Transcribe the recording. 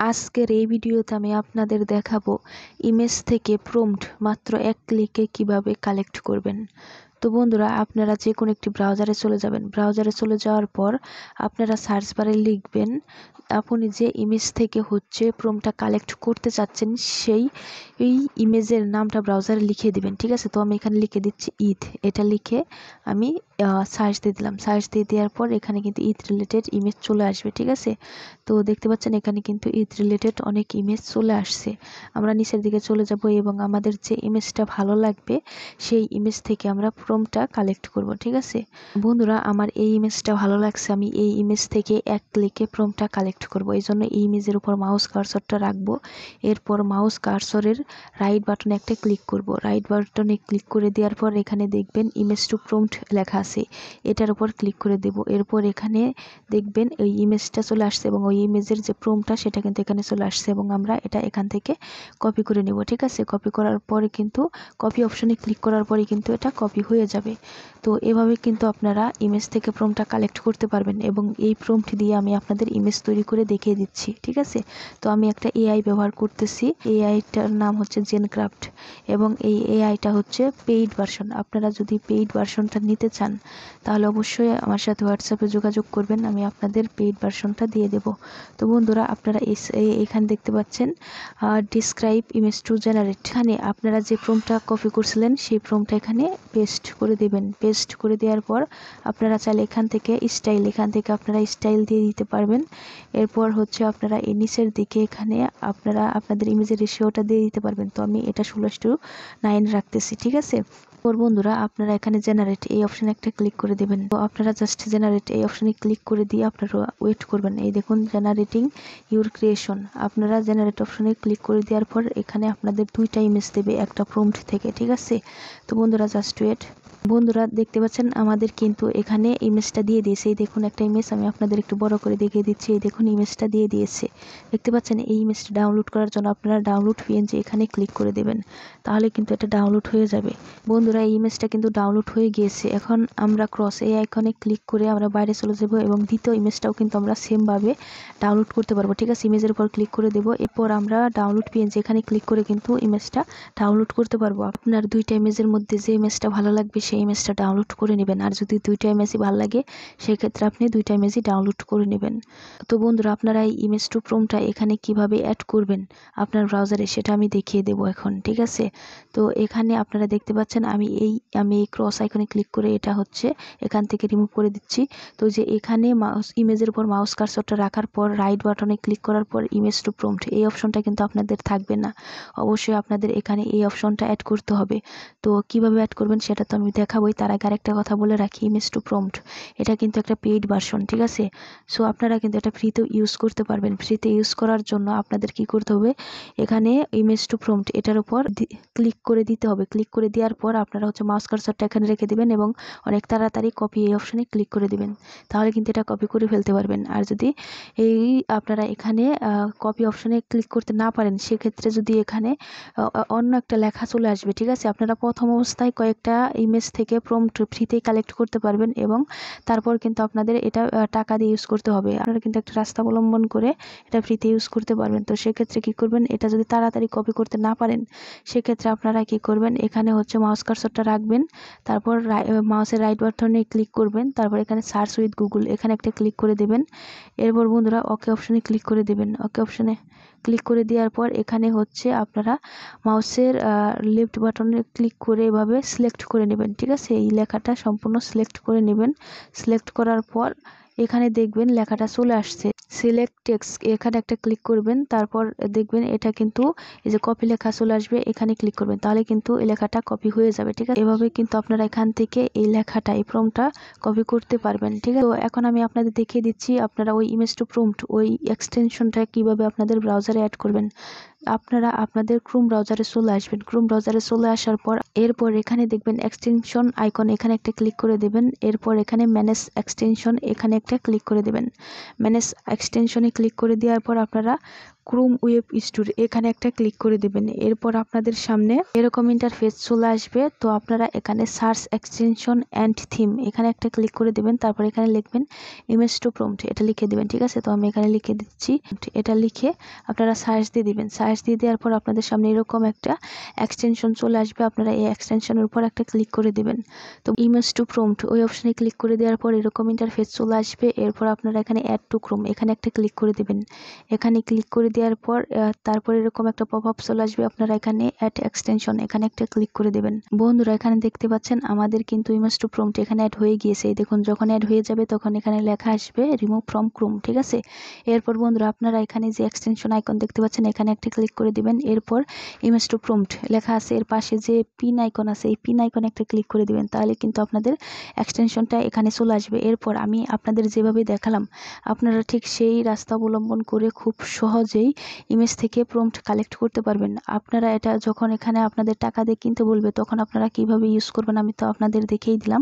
আজকের এই ভিডিওতে আমি আপনাদের দেখাবো ইমেজ থেকে প্রম্পট মাত্র এক ক্লিকে কিভাবে কালেক্ট করবেন। তো বন্ধুরা, আপনারা যে কোনো একটি ব্রাউজারে চলে যাবেন। ব্রাউজারে চলে যাওয়ার পর আপনারা সার্চ বারে লিখবেন আপনি যে ইমেজ থেকে প্রম্পটটা কালেক্ট করতে চাচ্ছেন সেই ইমেজের নামটা ব্রাউজারে লিখে দিবেন। ঠিক আছে, তো আমি এখানে লিখে দিচ্ছি ঈদ। এটা লিখে আমি সার্চ দিয়ে দিলাম। সার্চ দিয়ে দেওয়ার পর এখানে কিন্তু ঈদ রিলেটেড ইমেজ চলে আসবে। ঠিক আছে, তো দেখতে পাচ্ছেন এখানে কিন্তু ঈদ রিলেটেড অনেক ইমেজ চলে আসছে। আমরা নিচের দিকে চলে যাব এবং আমাদের যে ইমেজটা ভালো লাগবে সেই ইমেজ থেকে আমরা প্রম্পটটা কালেক্ট করব। ঠিক আছে বন্ধুরা, আমার এই ইমেজটা ভালো লাগছে, আমি এই ইমেজ থেকে এক ক্লিকে প্রম্পটটা কালেক্ট করব। এই জন্য এই ইমেজের উপর মাউস কার্সরটা রাখবো। এরপর মাউস কার্সরের রাইট বাটনে একটা ক্লিক করব। রাইট বাটনে ক্লিক করে দেওয়ার পর এখানে দেখবেন ইমেজ টু প্রম্পট লেখা আছে, এটার উপর ক্লিক করে দেব। এরপর এখানে দেখবেন এই ইমেজটা চলে আসছে এবং ওই ইমেজের যে প্রম্পটটা সেটা কিন্তু এখানে চলে আসছে এবং আমরা এটা এখান থেকে কপি করে নেব। ঠিক আছে, কপি করার পরে কিন্তু কপি অপশনে ক্লিক করার পরে কিন্তু এটা কপি হয়ে যাবে। তো এভাবে কিন্তু আপনারা ইমেজ থেকে প্রম্পটটা কালেক্ট করতে পারবেন এবং এই প্রম্পট দিয়ে আমি আপনাদের ইমেজ তৈরি করে দেখিয়ে দিচ্ছি। ঠিক আছে, তো আমি একটা এআই ব্যবহার করতেছি। এআইটার নাম হচ্ছে জেনক্রাফট এবং এই এআইটা হচ্ছে পেইড ভার্সন। আপনারা যদি পেইড ভার্সনটা নিতে চান তাহলে অবশ্যই আমার সাথে হোয়াটসঅ্যাপে যোগাযোগ করবেন, আমি আপনাদের পেইড ভার্সনটা দিয়ে দেব। তো বন্ধুরা, আপনারা এখানে দেখতে পাচ্ছেন ডিসক্রাইব ইমেজ টু জেনারেট। এখানে আপনারা যে প্রম্পটটা কপি করছিলেন সেই প্রম্পটটা এখানে পেস্ট করে দেবেন। পেস্ট করে দেওয়ার পর আপনারা চাইলে এখান থেকে আপনারা স্টাইল দিয়ে দিতে পারবেন। এরপর হচ্ছে আপনারা এই নিচের দিকে এখানে আপনারা আপনাদের ইমেজের রেশিওটা দিয়ে দিতে পারবেন। তো আমি এটা 16:9 রাখতেছি। ঠিক আছে, বন্ধুরা, আপনারা এখানে জেনারেট এই অপশনে একটা ক্লিক করে দেবেন। তো আপনারা জাস্ট জেনারেট এই অপশনে ক্লিক করে দিয়ে আপনারা ওয়েট করবেন। এই দেখুন জেনারেটিং ইউর ক্রিয়েশন। আপনারা জেনারেট অপশনে ক্লিক করে দেওয়ার পর এখানে আপনাদের দুইটা ইমেজ দেবে একটা প্রম্পট থেকে। ঠিক আছে, তো বন্ধুরা জাস্ট ওয়েট। বন্ধুরা দেখতে পাচ্ছেন আমাদের কিন্তু এখানে ইমেজটা দিয়ে দিয়েছে। এই দেখুন একটা ইমেজ, আমি আপনাদের একটু বড় করে দেখিয়ে দিচ্ছি। এই দেখুন ইমেজটা দিয়ে দিয়েছে। দেখতে পাচ্ছেন এই ইমেজটা ডাউনলোড করার জন্য আপনারা ডাউনলোড পিএনজি এখানে ক্লিক করে দেবেন, তাহলে কিন্তু এটা ডাউনলোড হয়ে যাবে। বন্ধুরা, এই ইমেজটা কিন্তু ডাউনলোড হয়ে গিয়েছে। এখন আমরা ক্রস এই আইকনে ক্লিক করে আমরা বাইরে চলে যাব এবং দ্বিতীয় ইমেজটাও কিন্তু আমরা সেমভাবে ডাউনলোড করতে পারবো। ঠিক আছে, ইমেজের উপর ক্লিক করে দেব। এরপর আমরা ডাউনলোড পিএনজি এখানে ক্লিক করে কিন্তু ইমেজটা ডাউনলোড করতে পারবো। আপনার দুইটা ইমেজের মধ্যে যে ইমেজটা ভালো লাগবে সেই ইমেজটা ডাউনলোড করে নেবেন। আর যদি দুইটা ইমেজই ভালো লাগে সেক্ষেত্রে আপনি দুইটা ইমেজই ডাউনলোড করে নেবেন। তো বন্ধুরা, আপনারা এই ইমেজ টু প্রম্পটটা এখানে কিভাবে অ্যাড করবেন আপনার ব্রাউজারে সেটা আমি দেখিয়ে দেব এখন। ঠিক আছে, তো এখানে আপনারা দেখতে পাচ্ছেন আমি এই ক্রস আইকনে ক্লিক করে এটা হচ্ছে এখান থেকে রিমুভ করে দিচ্ছি। তো যে এখানে ইমেজের উপর মাউস কার্সরটা রাখার পর রাইট বাটনে ক্লিক করার পর ইমেজ টু প্রম্পট এই অপশনটা কিন্তু আপনাদের থাকবে না। অবশ্যই আপনাদের এখানে এই অপশনটা অ্যাড করতে হবে। তো কিভাবে অ্যাড করবেন সেটা তো আমি দেখাবোই, তার আগে আরেকটা কথা বলে রাখি, ইমেজ টু প্রম্পট এটা কিন্তু একটা পেইড ভার্সন। ঠিক আছে, সো আপনারা কিন্তু এটা ফ্রিতেও ইউজ করতে পারবেন। ফ্রিতে ইউজ করার জন্য আপনাদের কি করতে হবে, এখানে ইমেজ টু প্রম্পট এটার উপর ক্লিক করে দিতে হবে। ক্লিক করে দেওয়ার পর আপনারা হচ্ছে মাউস কার্সরটা এখানে রেখে দিবেন এবং অনেক তাড়াতাড়ি কপি এই অপশনে ক্লিক করে দিবেন, তাহলে কিন্তু এটা কপি করে ফেলতে পারবেন। আর যদি আপনারা এখানে কপি অপশনে ক্লিক করতে না পারেন সেক্ষেত্রে যদি এখানে অন্য একটা লেখা চলে আসবে। ঠিক আছে, আপনারা প্রথম অবস্থায় কয়েকটা ইমেজ থেকে প্রম্পট ফ্রিতেই কালেক্ট করতে পারবেন এবং তারপর কিন্তু আপনাদের এটা টাকা দিয়ে ইউজ করতে হবে। আপনারা কিন্তু একটা রাস্তা অবলম্বন করে এটা ফ্রিতে ইউজ করতে পারবেন। তো সেক্ষেত্রে কি করবেন, এটা যদি তাড়াতাড়ি কপি করতে না পারেন সেক্ষেত্রে আপনারা কি করবেন, এখানে হচ্ছে মাউস কার্সরটা রাখবেন, তারপর মাউসের রাইট বাটনে ক্লিক করবেন, তারপর এখানে সার্চ উইথ গুগল এখানে একটা ক্লিক করে দেবেন। এরপর বন্ধুরা ওকে অপশনে ক্লিক করে দেবেন। ওকে অপশনে ক্লিক করে দেওয়ার পর এখানে হচ্ছে আপনারা মাউসের লেফট বাটনে ক্লিক করে এভাবে সিলেক্ট করে নেবেন। ঠিক আছে, এই লেখাটা সম্পূর্ণ সিলেক্ট করে নেবেন। সিলেক্ট করার পর এখানে দেখবেন লেখাটা চলে আসছে, সিলেক্ট টেক্সট এখানে একটা ক্লিক করবেন। তারপর দেখবেন এটা কিন্তু এই যে কপি লেখা চলে আসবে, এখানে ক্লিক করবেন, তাহলে কিন্তু এই লেখাটা কপি হয়ে যাবে। ঠিক আছে, এভাবে কিন্তু আপনারা এখান থেকে এই লেখাটা এই প্রম্পটটা কপি করতে পারবেন। ঠিক আছে, তো এখন আমি আপনাদের দেখিয়ে দিচ্ছি আপনারা ওই ইমেজ টু প্রম্পট ওই এক্সটেনশনটা কিভাবে আপনাদের ব্রাউজারে অ্যাড করবেন। আপনারা আপনাদের ক্রোম ব্রাউজারে চলে আসবেন। ক্রোম ব্রাউজারে চলে আসার পর এরপর এখানে দেখবেন এক্সটেনশন আইকন, এখানে একটা ক্লিক করে দেবেন। এরপর এখানে ম্যানেজ এক্সটেনশন, এখানে একটা ক্লিক করে দেবেন। ম্যানেজ এক্সটেনশনে ক্লিক করে দেওয়ার পর আপনারা ক্রোম ওয়েব স্টোর এখানে একটা ক্লিক করে দেবেন। এরপর আপনাদের সামনে এরকম ইন্টারফেস চলে আসবে। তো আপনারা এখানে সার্চ এক্সটেনশন অ্যান্ড থিম এখানে একটা ক্লিক করে দেবেন। তারপর এখানে লিখবেন ইমেজ টু প্রম্পট, এটা লিখে দেবেন। ঠিক আছে, তো আমি এখানে লিখে দিচ্ছি। এটা লিখে আপনারা সার্চ দিয়ে দিবেন। সার্চ দিয়ে দেওয়ার পর আপনাদের সামনে এরকম একটা এক্সটেনশন চলে আসবে। আপনারা এই এক্সটেনশনের উপর একটা ক্লিক করে দেবেন। তো ইমেজ টু প্রম্পট ওই অপশনে ক্লিক করে দেওয়ার পর এরকম ইন্টারফেস চলে আসবে। এরপর আপনারা এখানে অ্যাড টু ক্রোম এখানে একটা ক্লিক করে দেবেন। এখানে ক্লিক করে দেওয়ার পর তারপর এরকম একটা পপআপ চলে আসবে। আপনারা এখানে অ্যাড এক্সটেনশন এখানে একটা ক্লিক করে দেবেন। বন্ধুরা এখানে দেখতে পাচ্ছেন আমাদের কিন্তু ইমেজ টু প্রম্পট এখানে অ্যাড হয়ে গিয়েছে। দেখুন যখন অ্যাড হয়ে যাবে তখন এখানে লেখা আসবে রিমুভ ফ্রম ক্রোম। ঠিক আছে, এরপর বন্ধুরা আপনারা এখানে যে এক্সটেনশন আইকন দেখতে পাচ্ছেন এখানে একটা ক্লিক করে দিবেন। এরপর ইমেজ টু প্রম্পট লেখা আছে, এর পাশে যে পিন আইকন আছে এই পিন আইকনে একটা ক্লিক করে দিবেন। তাহলে কিন্তু আপনাদের এক্সটেনশনটা এখানে চলে আসবে। এরপর আমি আপনাদের যেভাবে দেখালাম আপনারা ঠিক সেই রাস্তা অবলম্বন করে খুব সহজেই ইমেজ থেকে প্রম্পট কালেক্ট করতে পারবেন। আপনারা এটা যখন এখানে আপনাদের টাকা দিয়ে কিনতে বলবে তখন আপনারা কিভাবে ইউজ করবেন আমি তো আপনাদের দেখেই দিলাম।